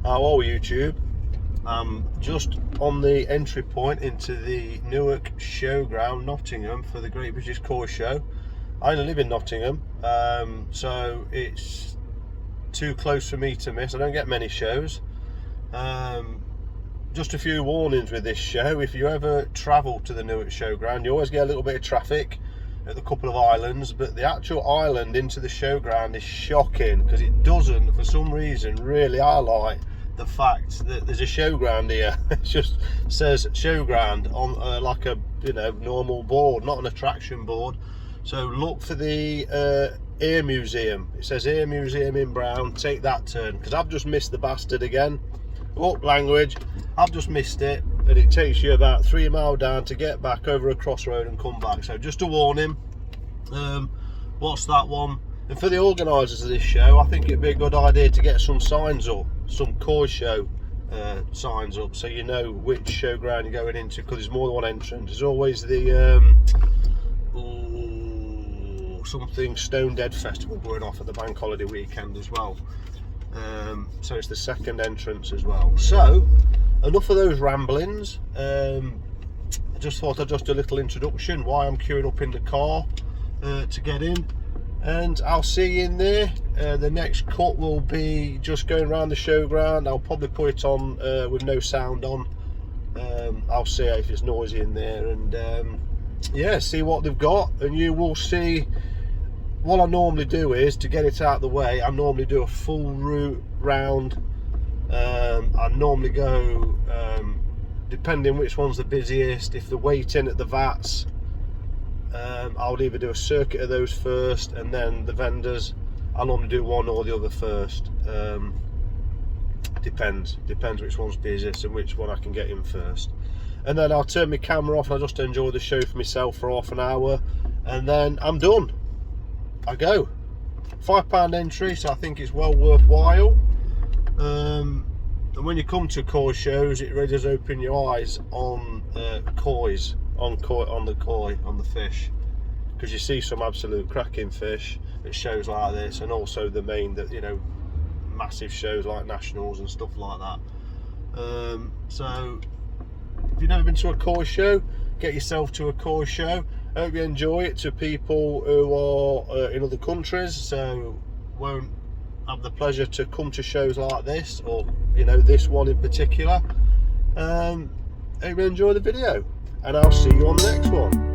Hello YouTube. Just on the entry point into the Newark Showground, Nottingham, for the Great British Koi Show. I only live in Nottingham, so it's too close for me to miss. I don't get many shows. Just a few warnings with this show. If you ever travel to the Newark Showground, you always get a little bit of traffic at the couple of islands, but the actual island into the showground is shocking because it doesn't, for some reason, really highlight the fact that there's a showground here. It just says showground on like a normal board, not an attraction board. So look for the Air Museum. It says Air Museum in brown. Take that turn, because I've just missed the bastard again. Oh, language. I've just missed it, and it takes you about 3 miles down to get back over a crossroad and come back. So just a warning. What's that one? And for the organisers of this show, I think it'd be a good idea to get some signs up, some Koi Show signs up, so you know which showground you're going into, because there's more than one entrance. There's always the something Stone Dead Festival going off at the bank holiday weekend as well. So it's the second entrance as well. So enough of those ramblings. I just thought I'd just do a little introduction why I'm queuing up in the car to get in, and I'll see you in there. The next cut will be just going around the showground. I'll probably put it on with no sound on. I'll see if it's noisy in there, and yeah, see what they've got, and you will see. What I normally do is, to get it out of the way, I normally do a full route round. I normally go, depending which one's the busiest, if they're waiting at the vats, I'll either do a circuit of those first, and then the vendors, I'll normally do one or the other first. Depends which one's busiest and which one I can get in first. And then I'll turn my camera off and I'll just enjoy the show for myself for half an hour, and then I'm done. I go. £5 entry, so I think it's well worthwhile. And when you come to koi shows, it really does open your eyes on kois, on the fish, because you see some absolute cracking fish at shows like this, and also the main, massive shows like nationals and stuff like that. So if you've never been to a koi show, get yourself to a koi show. I hope you enjoy it. To people who are in other countries, so won't have the pleasure to come to shows like this, or this one in particular, hope you enjoy the video, and I'll see you on the next one.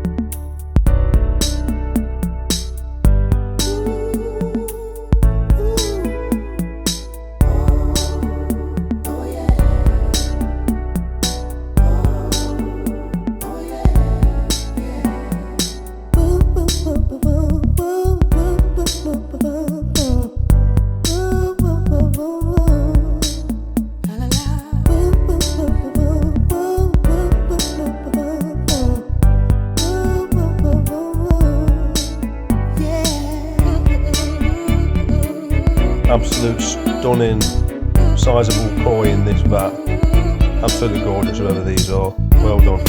Absolute stunning, sizable koi in this vat. Absolutely gorgeous, whoever these are. Well done.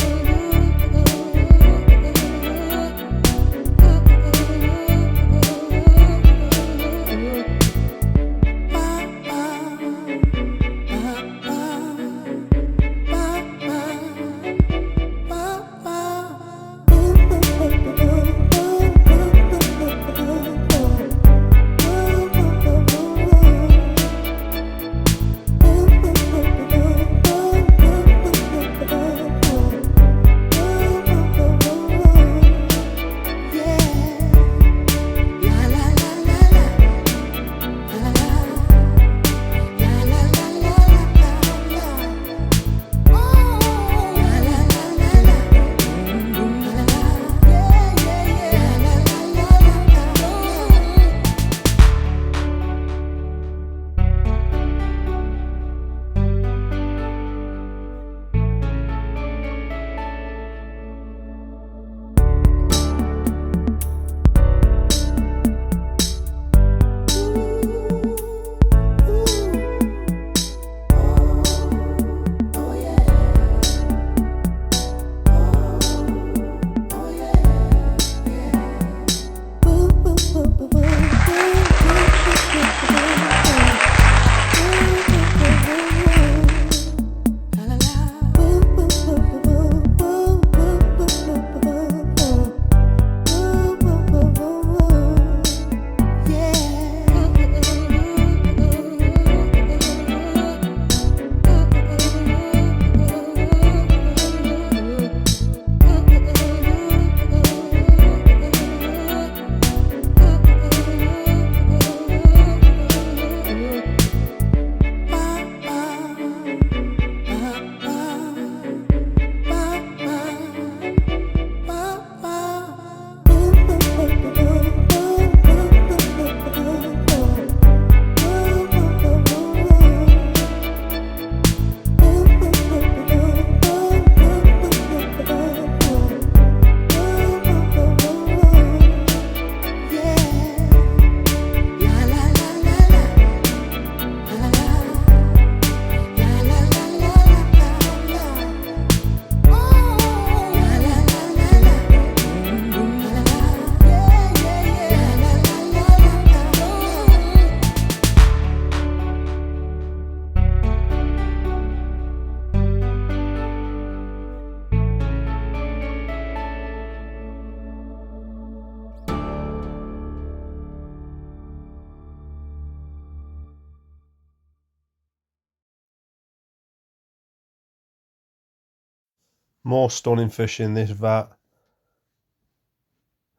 More stunning fish in this vat.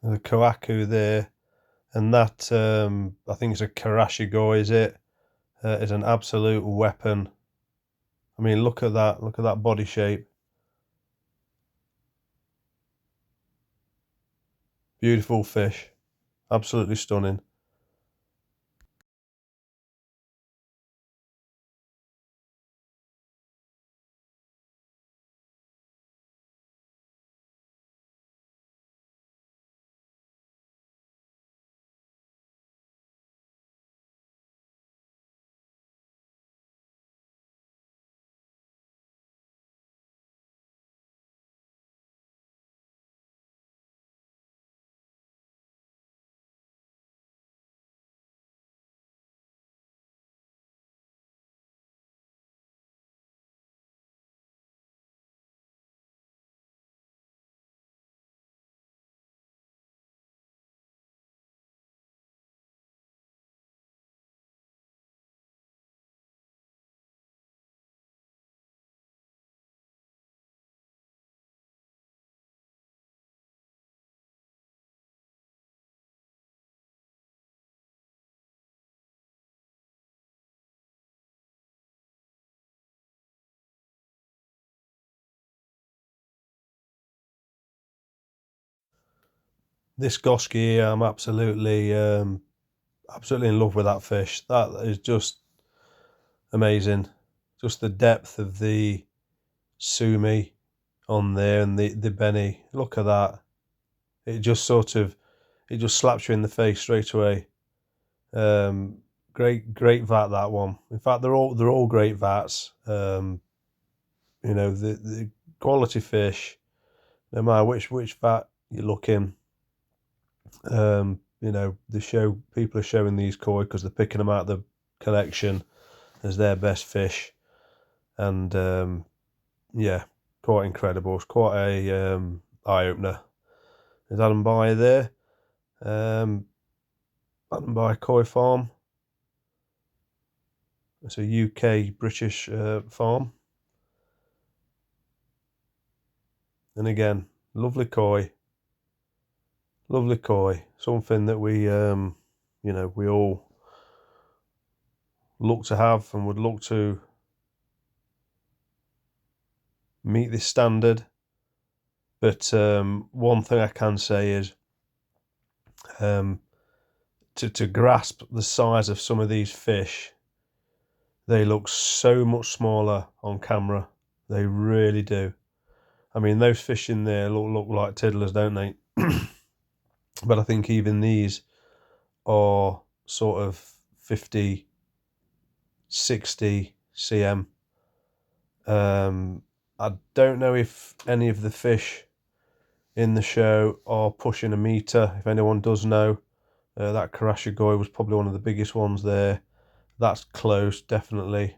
The koaku there, and that I think it's a karashigoi, is it? Is an absolute weapon. I mean, look at that. Look at that body shape. Beautiful fish. Absolutely stunning. This Goski here, I'm absolutely absolutely in love with that fish. That is just amazing. Just the depth of the sumi on there and the Benny. Look at that. It just sort of, it just slaps you in the face straight away. Great vat, that one. In fact, they're all great vats. You know, the quality fish, no matter which vat you look in. You know, people are showing these koi because they're picking them out of the collection as their best fish, and yeah, quite incredible. It's quite a eye opener. There's Adam By there, Adam By Koi Farm. It's a UK British farm, and again, lovely koi, something that we you know, we all look to have and would look to meet this standard. But one thing I can say is to grasp the size of some of these fish, they look so much smaller on camera. They really do. I mean, those fish in there look like tiddlers, don't they? But I think even these are sort of 50, 60 cm. I don't know if any of the fish in the show are pushing a metre. If anyone does know, that Karashigoi was probably one of the biggest ones there. That's close, definitely.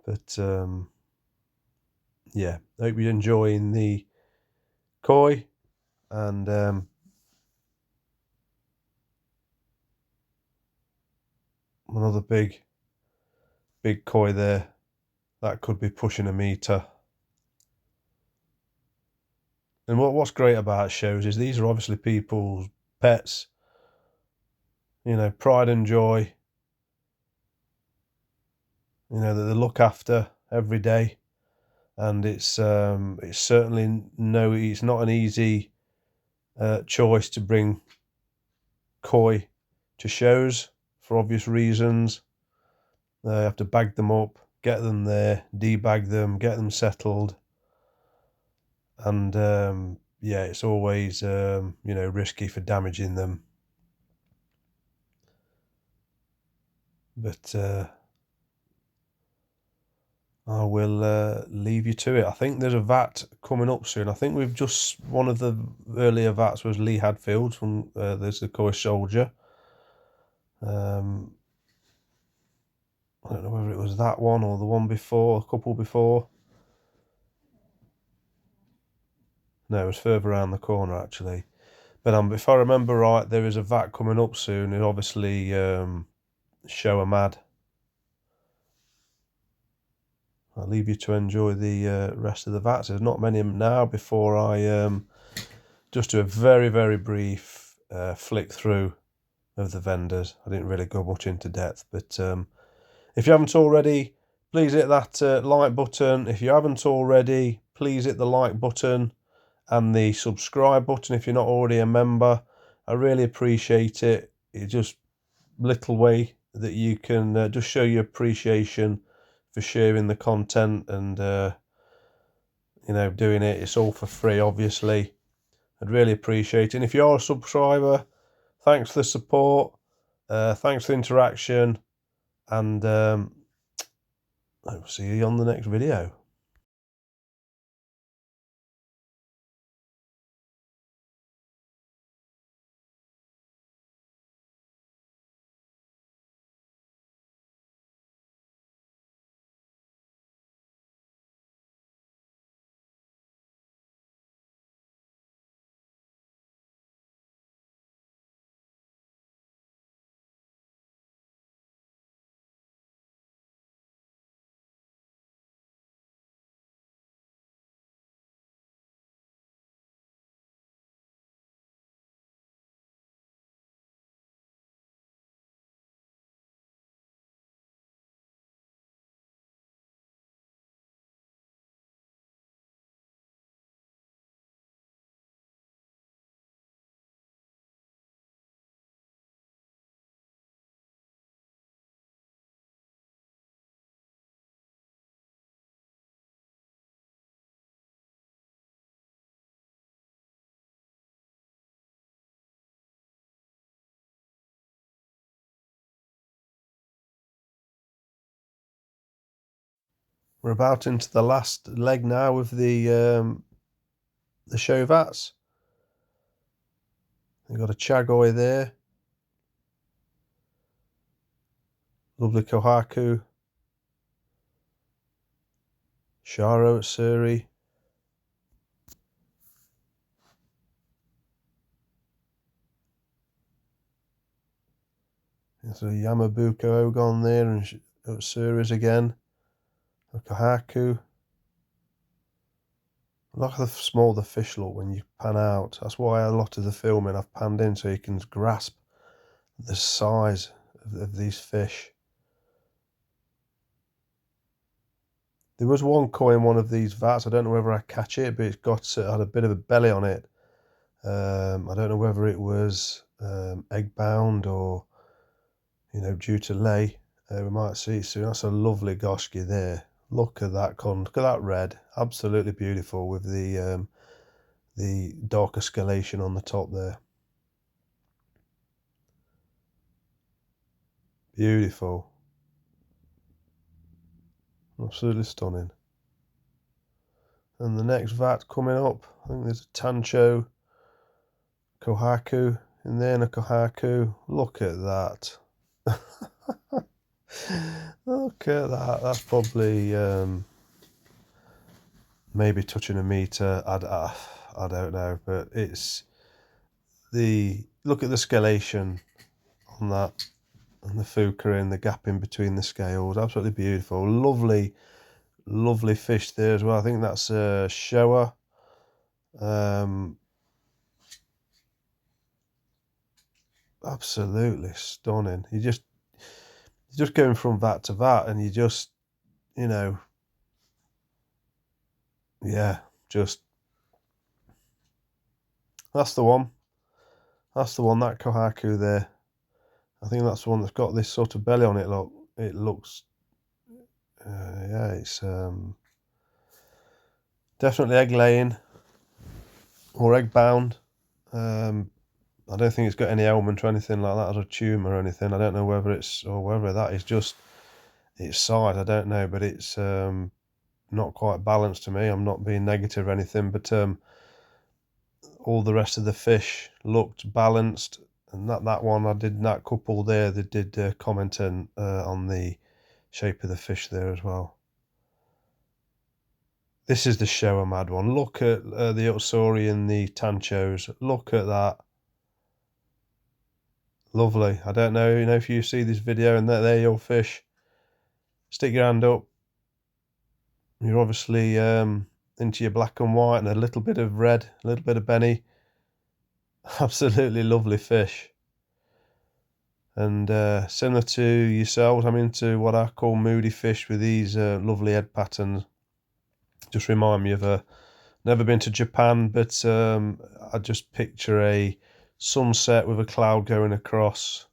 But yeah, I hope you're enjoying the koi, and another big koi there. That could be pushing a metre. And what's great about shows is these are obviously people's pets. You know, pride and joy. You know, that they look after every day, and it's certainly it's not an easy choice to bring koi to shows for obvious reasons. They have to bag them up, get them there, debag them, get them settled, and yeah, it's always you know, risky for damaging them. But I will leave you to it. I think there's a vat coming up soon. I think we've just, one of the earlier vats was Lee Hadfield from there's the Koi Soldier. I don't know whether it was that one or the one before, a couple before. No, it was further around the corner actually. But if I remember right, there is a vat coming up soon, and obviously show a mad. I'll leave you to enjoy the rest of the vats. There's not many now before I just do a very, very brief flick through of the vendors. I didn't really go much into depth, but if you haven't already, please hit that like button. If you haven't already, please hit the like button and the subscribe button if you're not already a member. I really appreciate it. It's just a little way that you can just show your appreciation for sharing the content and you know, doing it. It's all for free, obviously. I'd really appreciate it. And if you're a subscriber, thanks for the support, thanks for the interaction, and I'll see you on the next video. We're about into the last leg now of the show vats. We've got a Chagoy there, lovely Kohaku, Sharo at Suri, there's a Yamabuka Ogon there, and Suri's again, a Kohaku. Look how small the fish look when you pan out. That's why a lot of the filming I've panned in, so you can grasp the size of these fish. There was one koi in one of these vats. I don't know whether I catch it, but it's got had a bit of a belly on it. I don't know whether it was egg bound or, you know, due to lay. We might see it soon. That's a lovely goshki there. Look at that look at that red. Absolutely beautiful with the dark escalation on the top there. Beautiful. Absolutely stunning. And the next vat coming up, I think there's a Tancho Kohaku in there and a Kohaku. Look at that. Look at that. That's probably maybe touching a meter. I don't know, but it's look at the scalation on that, and the fuka and the gap in between the scales. Absolutely beautiful. Lovely, lovely fish there as well. I think that's a Showa. Absolutely stunning. You're just going from vat to vat, and you just, you know, yeah, just that's the one. That's the one, that Kohaku there. I think that's the one that's got this sort of belly on it. Look, it looks, yeah, it's definitely egg laying or egg bound. I don't think it's got any ailment or anything like that, or a tumour or anything. I don't know whether it's, or whether that is just its size. I don't know, but it's not quite balanced to me. I'm not being negative or anything, but all the rest of the fish looked balanced. And that one, that couple there, they did comment on the shape of the fish there as well. This is the Showa Mad one. Look at the Utsuri and the Tanchos. Look at that. Lovely. I don't know, you know, if you see this video and they're your fish, stick your hand up. You're obviously into your black and white and a little bit of red, a little bit of Benny. Absolutely lovely fish. And similar to yourselves, I'm into what I call moody fish with these lovely head patterns. Just remind me of never been to Japan, but I just picture a sunset with a cloud going across,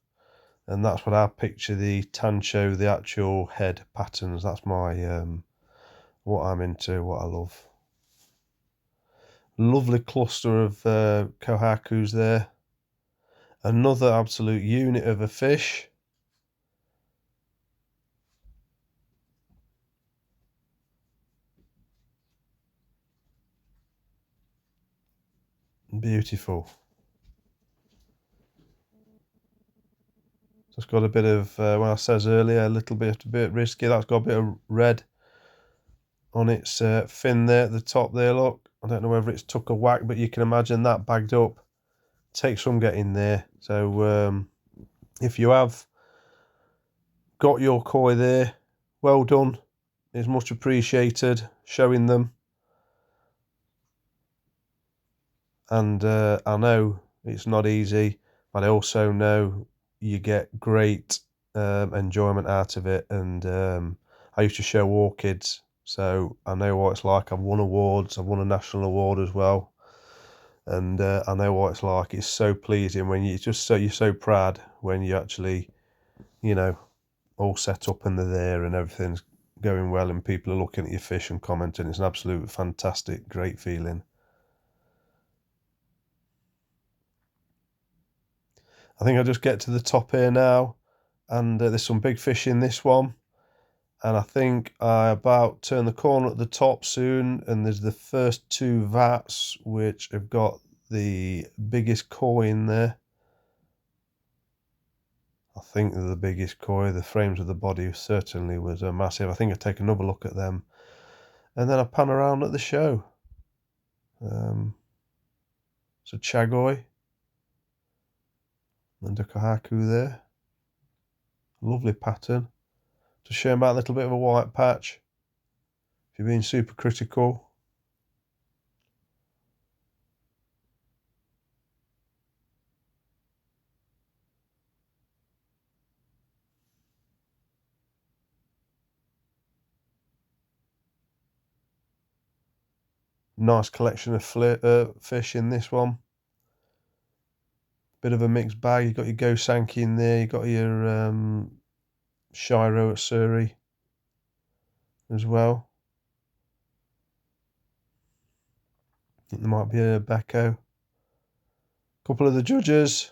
and that's what I picture the tancho, the actual head patterns. That's my what I'm into, what I love. Lovely cluster of kohakus there. Another absolute unit of a fish. Beautiful. It's got a bit of, when I says earlier, a bit risky. That's got a bit of red on its fin there at the top there, look. I don't know whether it's took a whack, but you can imagine that bagged up. Takes some getting there. So if you have got your koi there, well done. It's much appreciated, showing them. And I know it's not easy, but I also know you get great enjoyment out of it. And I used to show orchids, so I know what it's like. I've won awards. I've won a national award as well, and I know what it's like. It's so pleasing when you're so proud when you actually, you know, all set up and they're there and everything's going well and people are looking at your fish and commenting. It's an absolute fantastic, great feeling. I think I'll just get to the top here now, and there's some big fish in this one, and I think I about turn the corner at the top soon, and there's the first two vats which have got the biggest koi in there. I think they're the biggest koi. The frames of the body certainly was massive. I think I'll take another look at them, and then I'll pan around at the show. So chagoi and a kohaku there. Lovely pattern. Just showing back a little bit of a white patch. If you're being super critical. Nice collection of fish in this one. Bit of a mixed bag. You've got your Gosanki in there. You've got your Shiro at Surrey as well. I think there might be a Becco. Couple of the judges.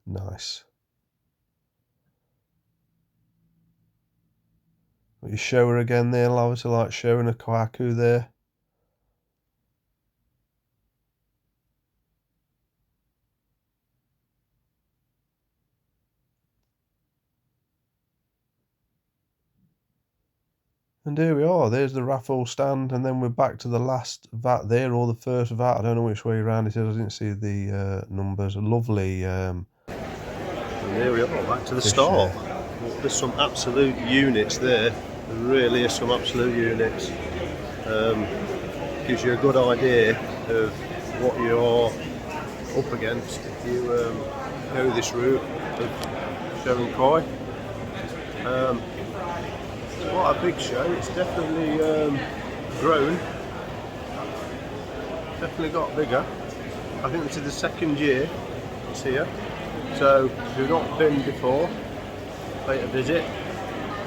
Nice. Got your shower again there. Allow it to like showing a kohaku there. And here we are, there's the raffle stand, and then we're back to the last vat there, or the first vat. I don't know which way around it is, I didn't see the numbers. Lovely. And here we are, back to the start. There's some absolute units there. There really is some absolute units. Gives you a good idea of what you are up against if you go this route of showing koi. It's quite a big show. It's definitely grown. Definitely got bigger. I think this is the second year it's here. So if you've not been before, pay a visit.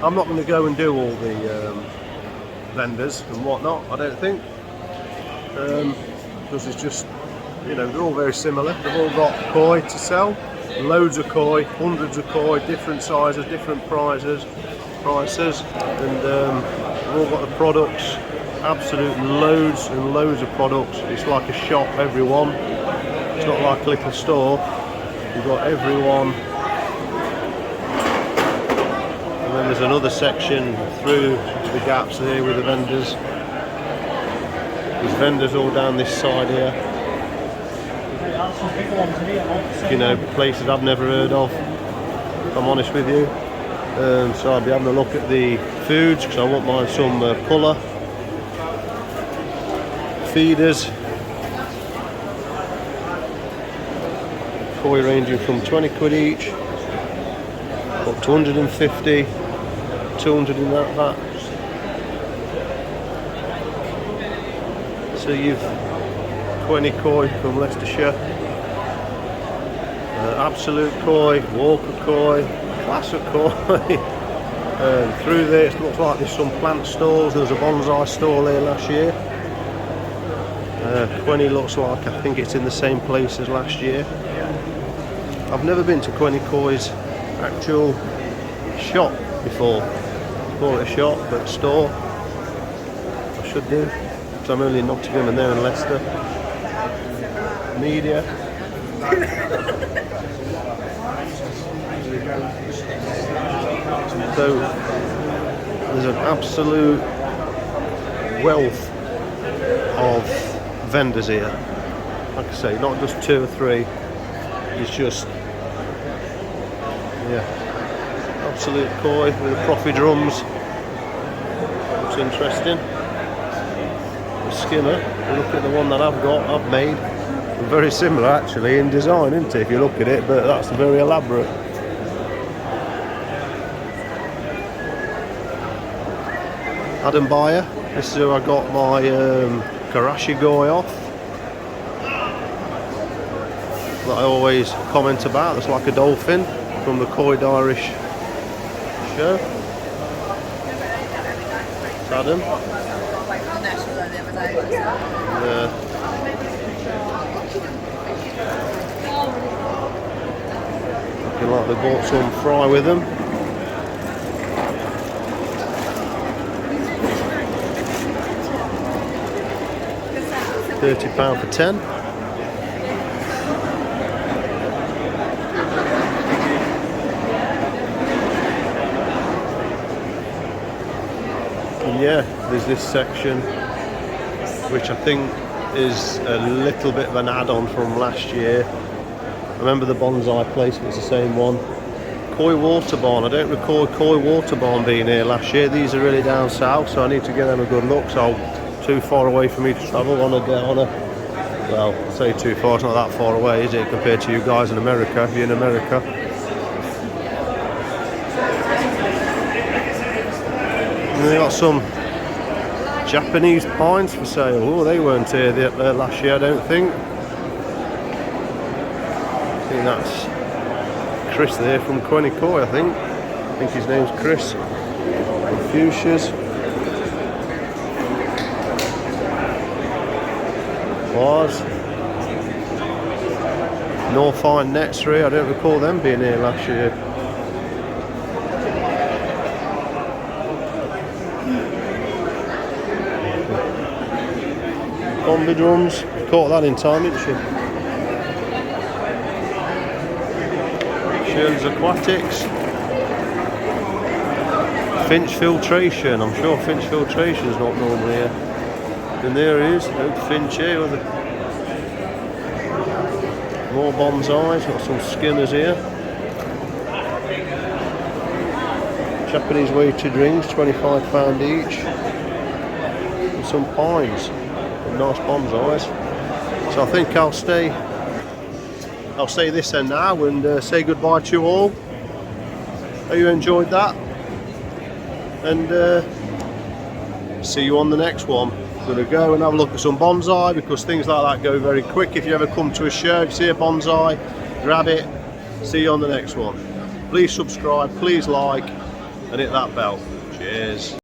I'm not going to go and do all the vendors and whatnot, I don't think. Because it's just, you know, they're all very similar. They've all got koi to sell. Loads of koi, hundreds of koi, different sizes, different prices, and they've all got the products, absolute loads and loads of products. It's like a shop, everyone. It's not like a little store. You've got everyone. And then there's another section through the gaps here with the vendors. There's vendors all down this side here. You know, places I've never heard of. if I'm honest with you. So I'll be having a look at the foods because I want mine some colour. Feeders. Koi ranging from 20 quid each up to 150, 200 in that. So you've 20 koi from Leicestershire, Absolute Koi, Walker Koi, Classic Koi. Through there it looks like there's some plant stalls. There was a bonsai stall here last year. 20 looks like, I think it's in the same place as last year. I've never been to Quenny Koi's actual shop before. Call it a shop, but store. I should do, because I'm only in Nottingham and they're in Leicester. Media. So there's an absolute wealth of vendors here. Like I say, not just 2 or 3. It's just, yeah, Absolute Koi with the proffy drums. Looks interesting. The skimmer, look at the one that I've made. Very similar actually in design, isn't it, if you look at it, but that's very elaborate. Adam Bayer, this is who I got my Karashi Goi off. That I always comment about. It's like a dolphin from the Koi Irish show. It's Adam. Looking like they bought some fry with them. £30 for 10. Yeah, there's this section which I think is a little bit of an add-on from last year. I remember the bonsai place, it's the same one. Koi Water Barn, I don't recall Koi Water Barn being here last year. These are really down south, so I need to give them a good look. So too far away for me to travel on a well, I say too far, it's not that far away, is it, compared to you guys in America, if you're in America. And they got some Japanese pines for sale. Oh, they weren't here last year, I don't think. I think that's Chris there from Quenny Koi, I think his name's Chris. Fuchsias. Bars. Northine Netsry, I don't recall them being here last year. Bomber drums, caught that in time, didn't she? Shirley's Aquatics. Finch Filtration, I'm sure Finch Filtration is not normally here. And there he is, Finch here with more bonsais, got some skimmers here. Japanese weighted rings, £25 each. And some pines. Nice bonsais. So I think I'll stay this end now and say goodbye to you all. Hope you enjoyed that, and see you on the next one. I'm going to go and have a look at some bonsai because things like that go very quick. If you ever come to a show, see a bonsai, grab it. See you on the next one. Please subscribe, please like, and hit that bell. Cheers.